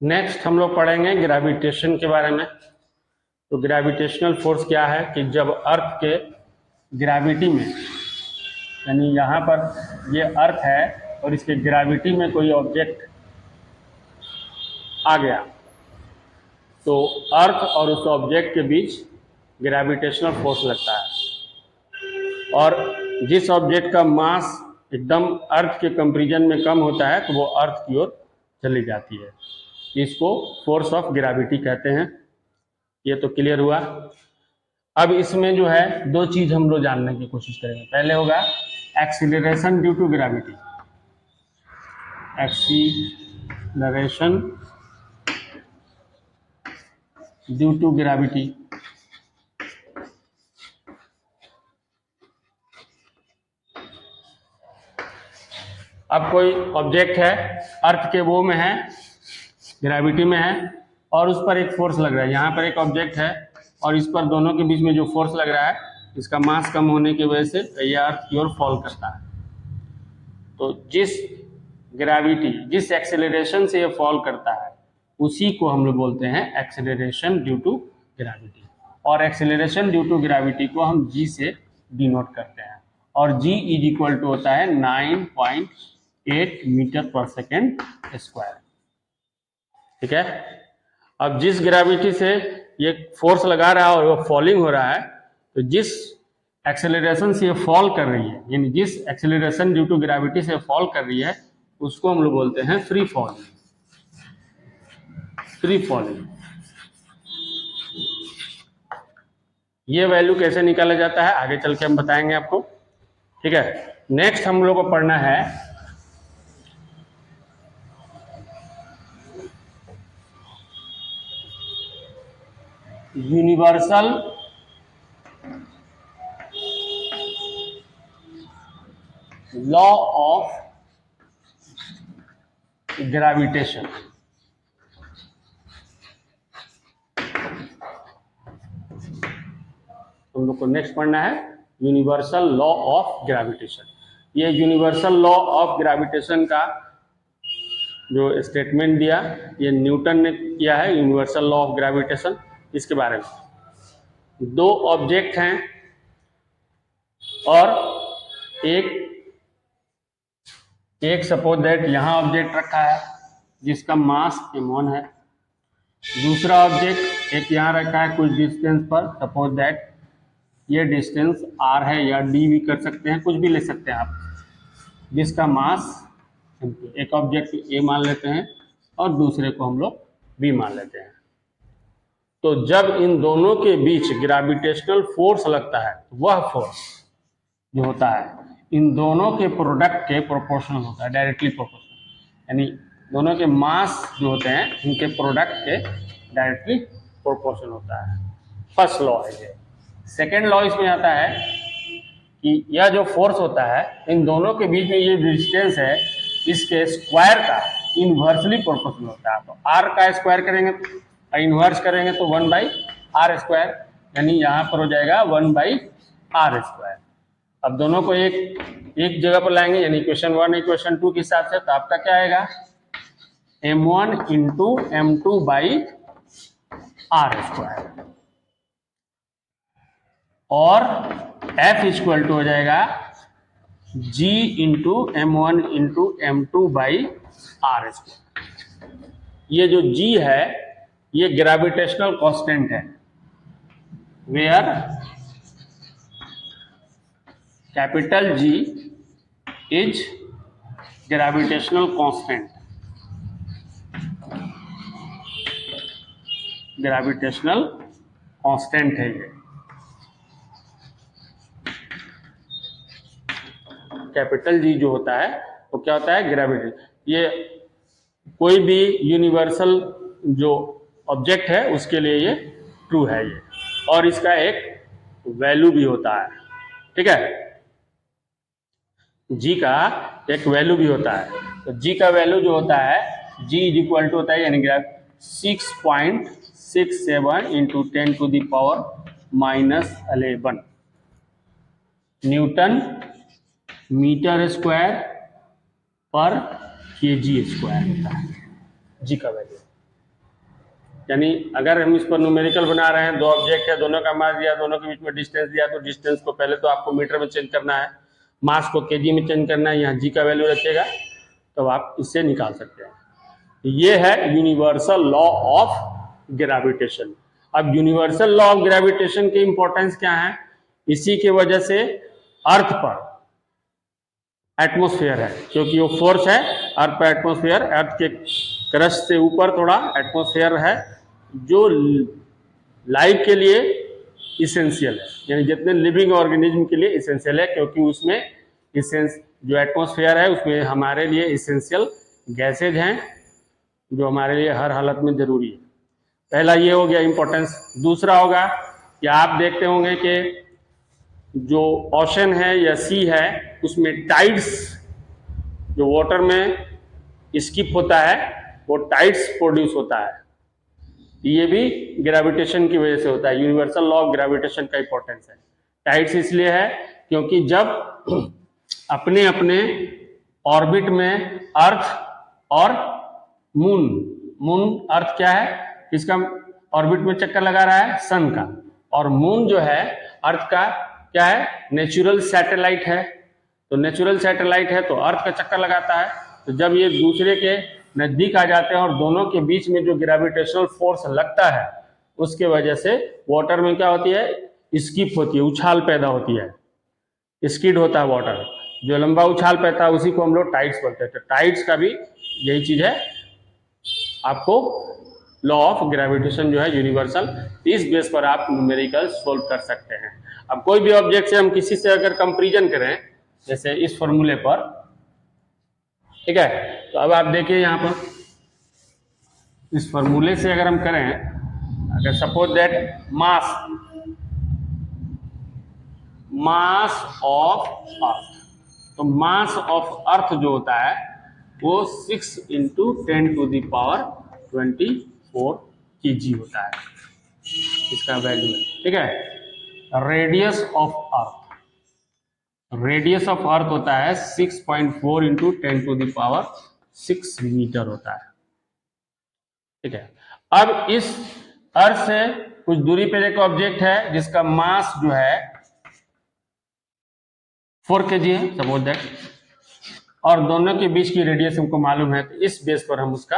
Next हम लोग पढ़ेंगे ग्रेविटेशन के बारे में। तो ग्रेविटेशनल फोर्स क्या है कि जब अर्थ के ग्रेविटी में, यानी यहाँ पर ये अर्थ है और इसके ग्रेविटी में कोई ऑब्जेक्ट आ गया तो अर्थ और उस ऑब्जेक्ट के बीच ग्रेविटेशनल फोर्स लगता है, और जिस ऑब्जेक्ट का मास एकदम अर्थ के कंपेरिजन में कम होता है तो वो अर्थ की ओर चली जाती है। इसको फोर्स ऑफ ग्रेविटी कहते हैं। ये तो क्लियर हुआ। अब इसमें जो है दो चीज हम लोग जानने की कोशिश करेंगे। पहले होगा acceleration due to gravity, acceleration due to gravity. अब कोई ऑब्जेक्ट है, अर्थ के वो में है, ग्रेविटी में है, और उस पर एक फोर्स लग रहा है। यहाँ पर एक ऑब्जेक्ट है और इस पर दोनों के बीच में जो फोर्स लग रहा है, इसका मास कम होने की वजह से यह अर्थ की ओर फॉल करता है। तो जिस ग्रेविटी, जिस एक्सेलरेशन से ये फॉल करता है, उसी को हम लोग बोलते हैं एक्सेलरेशन ड्यू टू ग्रेविटी। और एक्सेलरेशन ड्यू टू ग्रेविटी को हम जी से डिनोट करते हैं, और जी इज इक्वल टू होता है 9.8 मीटर पर सेकेंड स्क्वायर। ठीक है। अब जिस ग्रेविटी से ये फोर्स लगा रहा है और वो फॉलिंग हो रहा है, तो जिस एक्सेलरेशन से ये फॉल कर रही है, यानी जिस एक्सेलरेशन ड्यू टू ग्रेविटी से फॉल कर रही है, उसको हम लोग बोलते हैं फ्री फॉलिंग। Free falling. ये वैल्यू कैसे निकाला जाता है आगे चल के हम बताएंगे आपको। ठीक है। नेक्स्ट हम लोग को पढ़ना है यूनिवर्सल लॉ ऑफ ग्रेविटेशन। हम लोग को नेक्स्ट पढ़ना है यूनिवर्सल लॉ ऑफ ग्रेविटेशन। ये यूनिवर्सल लॉ ऑफ ग्रेविटेशन का जो स्टेटमेंट दिया, ये न्यूटन ने किया है, यूनिवर्सल लॉ ऑफ ग्रेविटेशन। इसके बारे में दो ऑब्जेक्ट हैं और एक सपोज दैट यहाँ ऑब्जेक्ट रखा है जिसका मास m1 है। दूसरा ऑब्जेक्ट एक यहाँ रखा है कुछ डिस्टेंस पर, सपोज दैट ये डिस्टेंस r है, या d भी कर सकते हैं, कुछ भी ले सकते हैं आप, जिसका मास एक ऑब्जेक्ट a मान लेते हैं और दूसरे को हम लोग b मान लेते हैं। तो जब इन दोनों के बीच ग्रेविटेशनल फोर्स लगता है, वह फोर्स जो होता है इन दोनों के प्रोडक्ट के प्रोपोर्शनल होता है, डायरेक्टली प्रोपोर्शनल। यानी दोनों के मास जो होते हैं इनके प्रोडक्ट के डायरेक्टली प्रोपोर्शनल होता है। फर्स्ट लॉ है ये। सेकेंड लॉ इसमें आता है कि यह जो फोर्स होता है इन दोनों के बीच में ये डिस्टेंस है, इसके स्क्वायर का इनवर्सली प्रोपोर्शनल होता है। तो आर का स्क्वायर करेंगे, इनवर्स करेंगे तो 1/r स्क्वायर, यानी यहाँ पर हो जाएगा 1/r स्क्वायर। अब दोनों को एक जगह पर लाएंगे, यानी इक्वेशन 1 इक्वेशन 2 के हिसाब से, तो आपका क्या आएगा m1 इंटू m2/r स्क्वायर, और f इक्वल टू हो जाएगा g into m1 into m2/r square. ये जो g है ये ग्रेविटेशनल कांस्टेंट है, where capital G is gravitational constant. Gravitational constant है ये, कैपिटल G जो होता है वो क्या होता है, ग्रेविटी। ये कोई भी यूनिवर्सल जो ऑब्जेक्ट है उसके लिए ये ट्रू है ये, और इसका एक वैल्यू भी होता है। ठीक है, G का एक वैल्यू भी होता है। तो G का वैल्यू जो होता है G इज इक्वल टू होता है, यानी 6.67 इंटू 10⁻⁻11 न्यूटन मीटर स्क्वायर पर kg स्क्वायर होता है G का वैल्यू। यानी अगर हम इस पर न्यूमेरिकल बना रहे हैं, दो ऑब्जेक्ट है, दोनों का मास दिया, दोनों के बीच में डिस्टेंस दिया, तो डिस्टेंस को पहले तो आपको मीटर में चेंज करना है, मास को केजी में चेंज करना है, यहाँ जी का वैल्यू रखेगा तो आप इससे निकाल सकते हैं। ये है यूनिवर्सल लॉ ऑफ ग्रेविटेशन। अब यूनिवर्सल लॉ ऑफ ग्रेविटेशन की इंपॉर्टेंस क्या है? इसी की वजह से अर्थ पर एटमॉस्फेयर है, क्योंकि वो फोर्स है अर्थ पर एटमॉस्फेयर, अर्थ के क्रस्ट से ऊपर थोड़ा एटमॉस्फेयर है जो लाइफ के लिए इसेंशियल है, यानी जितने लिविंग ऑर्गेनिज्म के लिए इसेंशियल है, क्योंकि उसमें जो एटमॉस्फेयर है उसमें हमारे लिए इसेंशियल गैसेज हैं जो हमारे लिए हर हालत में जरूरी है। पहला ये हो गया इंपॉर्टेंस। दूसरा होगा कि आप देखते होंगे कि जो ओशन है या सी है उसमें टाइड्स, जो वाटर में स्किप होता है वो टाइड्स प्रोड्यूस होता है, ये भी ग्रेविटेशन की वजह से होता है। यूनिवर्सल लॉ ऑफ ग्रेविटेशन का इंपॉर्टेंस है। टाइड्स इसलिए है क्योंकि जब अपने अपने ऑर्बिट में अर्थ और मून अर्थ क्या है, किसका ऑर्बिट में चक्कर लगा रहा है? सन का। और मून जो है अर्थ का क्या है? नेचुरल सैटेलाइट है। तो नेचुरल सैटेलाइट है तो अर्थ का चक्कर लगाता है। तो जब ये दूसरे के नजदीक आ जाते हैं और दोनों के बीच में जो ग्रेविटेशनल फोर्स लगता है उसके वजह से वाटर में क्या होती है? स्किप होती है, उछाल पैदा होती है, स्किड होता है वाटर, जो लंबा उछाल पैदा है उसी को हम लोग टाइड्स बोलते हैं। तो टाइड्स का भी यही चीज है, आपको लॉ ऑफ ग्रेविटेशन जो है यूनिवर्सल, इस बेस पर आप न्यूमेरिकल सोल्व कर सकते हैं। अब कोई भी ऑब्जेक्ट से हम किसी से अगर कंपैरिजन करें, जैसे इस फॉर्मूले पर, ठीक है, तो अब आप देखिए यहाँ पर इस फॉर्मूले से अगर हम करें, अगर suppose that mass of earth, तो मास ऑफ अर्थ जो होता है वो 6 × 10⁻24 kg होता है, इसका वैल्यू है, ठीक है। रेडियस ऑफ अर्थ होता है 6.4 × 10⁻6 मीटर होता है, ठीक है। अब इस अर्थ से कुछ दूरी पर एक ऑब्जेक्ट है जिसका मास जो है 4 kg है, सपोज दैट, और दोनों के बीच की रेडियस हमको मालूम है, तो इस बेस पर हम उसका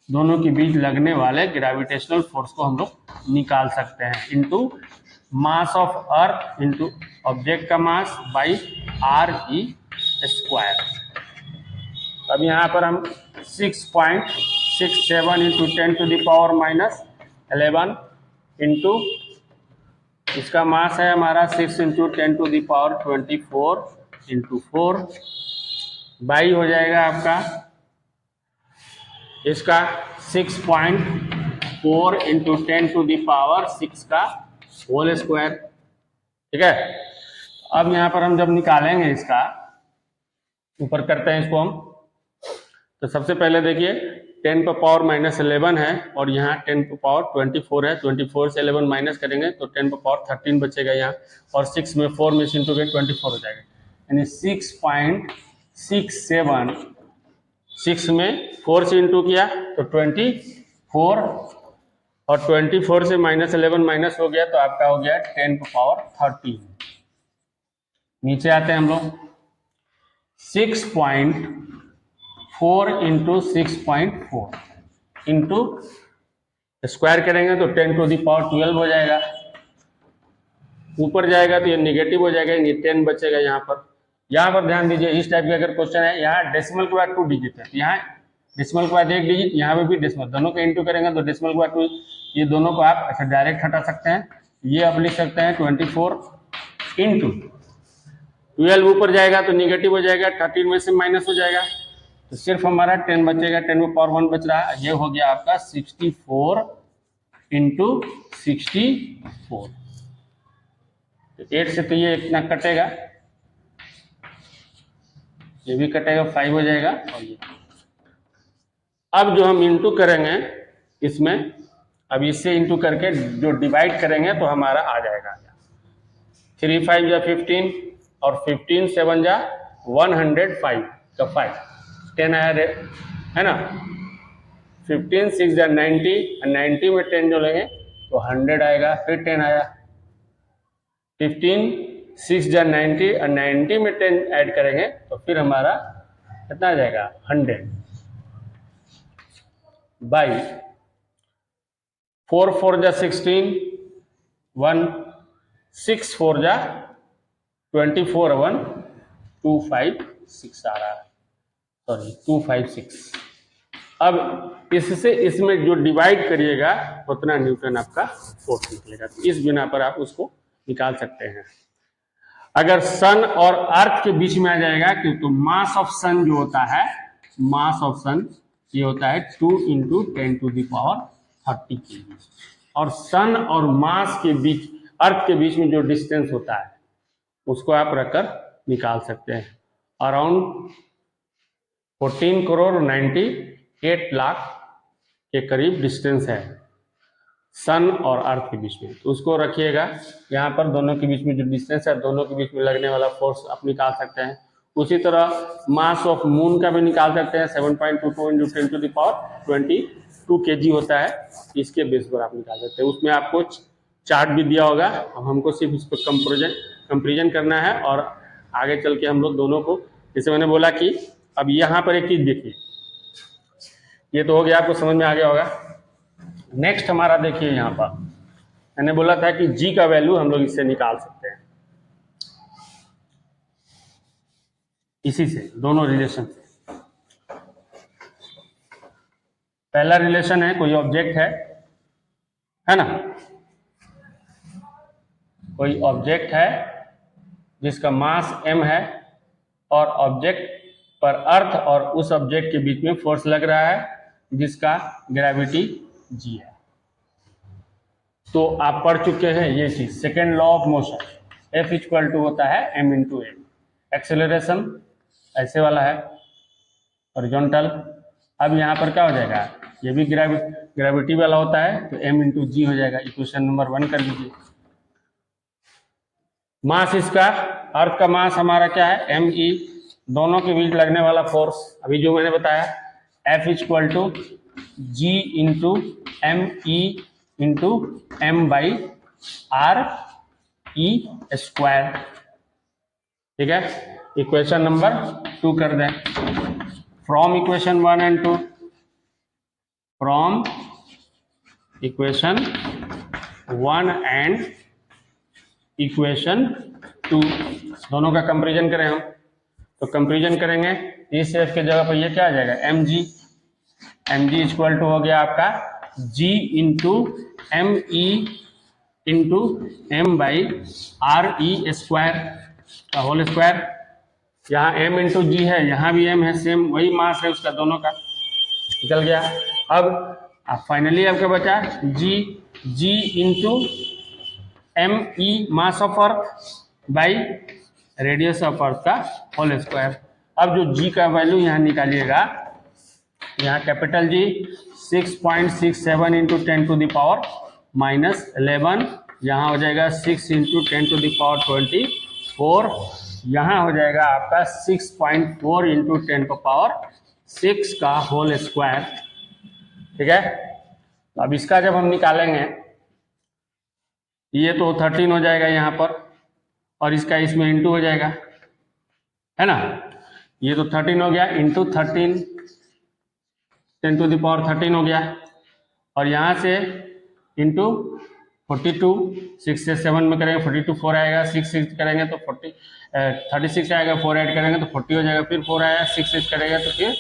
दोनों के बीच लगने वाले ग्रेविटेशनल फोर्स को हम लोग निकाल सकते हैं, into mass of earth into object का मास बाई RE²। अब यहाँ पर हम 6.67 × 10⁻11 इंटू इसका मास है हमारा 6 × 10⁻24 इंटू 4 बाई हो जाएगा आपका इसका 6.4 × 10⁻6 का होल स्क्वायर, ठीक है। अब यहाँ पर हम जब निकालेंगे इसका, ऊपर करते हैं इसको हम, तो सबसे पहले देखिए 10⁻11 है और यहाँ 10⁻24 है, 24 से 11 माइनस करेंगे तो 10⁻13 बचेगा यहाँ, और 6 में 4 में इंटू के 24 हो जाएगा, यानी 6.67, 6 में 4 से इंटू किया तो 24, और 24 से -11 माइनस हो गया तो आपका हो गया 10⁻13। नीचे आते हैं हम लोग, 6.4 × 6.4 इंटू स्क्वायर करेंगे तो 10⁻12 हो जाएगा, ऊपर जाएगा तो ये निगेटिव हो जाएगा, ये 10 बचेगा यहाँ पर। यहाँ पर ध्यान दीजिए, इस टाइप का अगर क्वेश्चन है, यहाँ डेसिमल के बाद 2 डिजिट है, यहाँ डेसिमल के बाद 1 डिजिट, यहाँ पे भी डेसिमल, दोनों को इंटू करेंगे तो डेसिमल के बाद 2, ये दोनों को आप अच्छा डायरेक्ट हटा सकते हैं। ये आप लिख सकते हैं 24 इंटू 12, ऊपर जाएगा तो निगेटिव हो जाएगा, 13 में से माइनस हो जाएगा, तो सिर्फ हमारा 10 बचेगा, 10⁻1 बच रहा है, ये हो गया आपका 64 × 64। तो 8 से तो ये इतना कटेगा, ये भी कटेगा, 5 हो जाएगा, और ये अब जो हम इंटू करेंगे इसमें, अब इससे इंटू करके जो डिवाइड करेंगे तो हमारा आ जाएगा 3 × 5 = 15 और 15 × 7 = 105 का 5, 10 आया है ना, 15 6 या 90 और 90 में 10 जोड़ेंगे तो 100 आएगा, फिर 10 आया, 15 6 या 90 और 90 में 10 ऐड करेंगे तो फिर हमारा कितना आ जाएगा 100 बाई 4 4 जा 16 1 6 4 जा 24 1 256 आ रहा है, सॉरी 256। अब इससे इसमें जो डिवाइड करिएगा उतना न्यूटन आपका फोर्स निकलेगा, तो इस बिना पर आप उसको निकाल सकते हैं। अगर सन और अर्थ के बीच में आ जाएगा कि तो मास ऑफ सन जो होता है, मास ऑफ सन ये होता है 2 × 10⁻30 kg, और सन और मास के बीच, अर्थ के बीच में जो डिस्टेंस होता है उसको आप रखकर निकाल सकते हैं। अराउंड 14,98,00,000 के करीब डिस्टेंस है सन और अर्थ के बीच में, तो उसको रखिएगा यहाँ पर। दोनों के बीच में जो डिस्टेंस है, दोनों के बीच में लगने वाला फोर्स आप निकाल सकते हैं। उसी तरह मास ऑफ मून का भी निकाल सकते हैं, 7.22 × 10⁻22 kg होता है, इसके बेस पर आप निकाल सकते हैं। उसमें आपको चार्ट भी दिया होगा, अब हमको सिर्फ इस पर कंपेरिजन करना है और आगे चल के हम लोग दोनों को, जैसे मैंने बोला कि अब यहाँ पर एक चीज देखिए, ये तो हो गया, आपको समझ में आ गया होगा। नेक्स्ट हमारा देखिए, यहाँ पर मैंने बोला था कि जी का वैल्यू हम लोग इससे निकाल सकते हैं, इसी से दोनों रिलेशन से। पहला रिलेशन है, कोई ऑब्जेक्ट है ना, कोई ऑब्जेक्ट है जिसका मास m है और ऑब्जेक्ट पर अर्थ और उस ऑब्जेक्ट के बीच में फोर्स लग रहा है जिसका ग्रेविटी g है। तो आप पढ़ चुके हैं ये चीज, second law of motion, F = होता है m × n। एक्सेलरेशन ऐसे वाला है हॉरिजॉन्टल। अब यहाँ पर क्या हो जाएगा, ये भी ग्रेविटी वाला होता है, तो m × g हो जाएगा। इक्वेशन नंबर 1 कर दीजिए। मास इसका, अर्थ का मास हमारा क्या है me, दोनों के बीच लगने वाला फोर्स अभी जो मैंने बताया, F = g × me × m/r² ठीक है। इक्वेशन नंबर 2 कर दें। From equation 1 and 2, from equation 1 and equation 2 दोनों का कंपैरिजन करें हम, तो कंपैरिजन करेंगे इस एफ के जगह पर ये क्या आ जाएगा mg = हो गया आपका g × me × m/re² का होल स्क्वायर। यहाँ m × g है, यहाँ भी m है, सेम वही मास है उसका, दोनों का निकल गया। अब फाइनली आपका बचा g × me mass of earth by radius of earth का होल स्क्वायर। अब जो g का वैल्यू यहाँ निकालिएगा, यहाँ कैपिटल G 6.67 × 10⁻⁻11, यहाँ हो जाएगा 6 × 10⁻24, यहाँ हो जाएगा आपका 6.4 × 10⁻6 का होल स्क्वायर। ठीक है, तो अब इसका जब हम निकालेंगे, ये तो 13 हो जाएगा यहाँ पर, और इसका इसमें इंटू हो जाएगा, है ना। ये तो 13 हो गया, इंटू 13 10⁻13 हो गया, और यहाँ से इंटू 42, 6 से 7 में करेंगे 42, 4 आएगा, 6 करेंगे तो 36 आएगा, 4 ऐड करेंगे तो 40 हो जाएगा, फिर 4 आया, 6 करेंगे तो फिर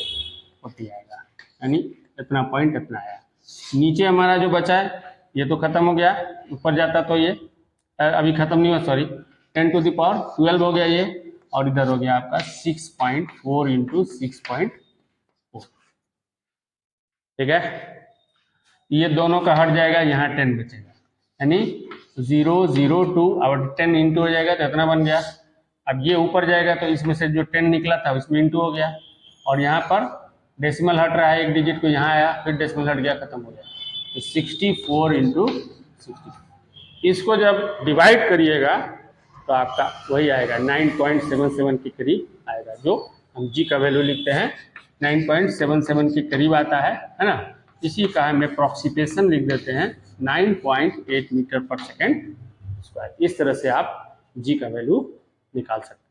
40 आएगा, यानी इतना पॉइंट इतना आया। नीचे हमारा जो बचा है ये तो खत्म हो गया, ऊपर जाता तो ये अभी खत्म नहीं हुआ, सॉरी 10⁻12 हो गया ये, और इधर हो गया आपका 6.4 × 6.4। ठीक है, ये दोनों का हट जाएगा, यहाँ 10 बचेगा, यानी 0 0 2 और 10 इंटू हो जाएगा तो इतना बन गया। अब ये ऊपर जाएगा तो इसमें से जो 10 निकला था उसमें इंटू हो गया, और यहाँ पर डेसिमल हट रहा है, एक डिजिट को यहाँ आया, फिर डेसिमल हट गया, खत्म हो गया, तो 64 × 60। इसको जब डिवाइड करिएगा तो आपका वही आएगा 9.77 के करीब आएगा, जो हम जी का वैल्यू लिखते हैं 9.77 के करीब आता है ना। इसी का हम अप्रॉक्सीमेशन लिख देते हैं 9.8 मीटर पर सेकेंड स्क्वायर। इस तरह से आप जी का वैल्यू निकाल सकते हैं।